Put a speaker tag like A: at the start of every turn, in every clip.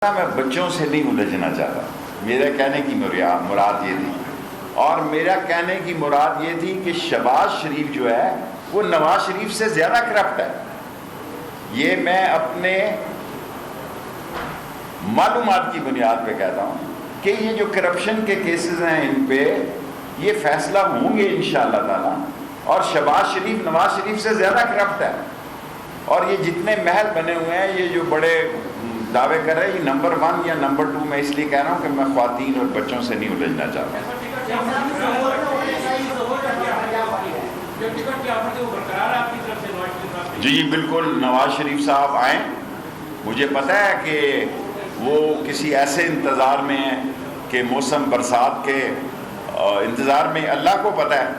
A: میں بچوں سے نہیں الجھنا چاہتا. میرے کہنے کی مراد یہ تھی، اور میرا کہنے کی مراد یہ تھی کہ شہباز شریف جو ہے وہ نواز شریف سے زیادہ کرپٹ ہے. یہ میں اپنے معلومات کی بنیاد پہ کہتا ہوں کہ یہ جو کرپشن کے کیسز ہیں ان پہ یہ فیصلہ ہوں گے انشاءاللہ تعالی، اور شہباز شریف نواز شریف سے زیادہ کرپٹ ہے. اور یہ جتنے محل بنے ہوئے ہیں، یہ جو بڑے دعوے کر رہے ہیں، یہ نمبر 1 یا نمبر 2 میں اس لیے کہہ رہا ہوں کہ میں خواتین اور بچوں سے نہیں الجھنا چاہتا. جی بالکل، نواز شریف صاحب آئیں. مجھے پتہ ہے کہ وہ کسی ایسے انتظار میں ہیں کہ موسم برسات کے انتظار میں. اللہ کو پتہ ہے،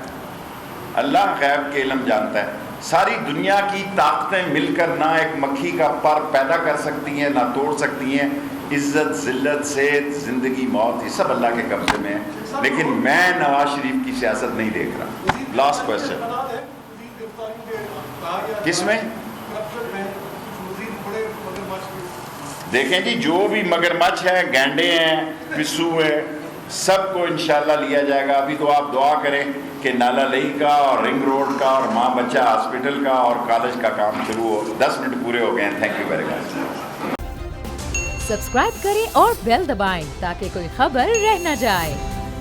A: اللہ غیب کے علم جانتا ہے. ساری دنیا کی طاقتیں مل کر نہ ایک مکھی کا پر پیدا کر سکتی ہیں، نہ توڑ سکتی ہیں. عزت، ذلت، صحت، زندگی، موت، یہ سب اللہ کے قبضے میں ہے. لیکن میں نواز شریف کی سیاست نہیں دیکھ رہا. Last question. کس میں؟ دیکھیں جی، جو بھی مگرمچھ ہے، گینڈے ہیں، پسو ہے، سب کو انشاءاللہ لیا جائے گا. ابھی تو آپ دعا کریں کہ نالا لئی کا اور رنگ روڈ کا اور ماں بچہ ہاسپٹل کا اور کالج کا کام شروع ہو. 10 منٹ پورے ہو گئے ہیں. Thank you very much.
B: Subscribe کریں اور بیل دبائیں تاکہ کوئی خبر رہ نہ جائے.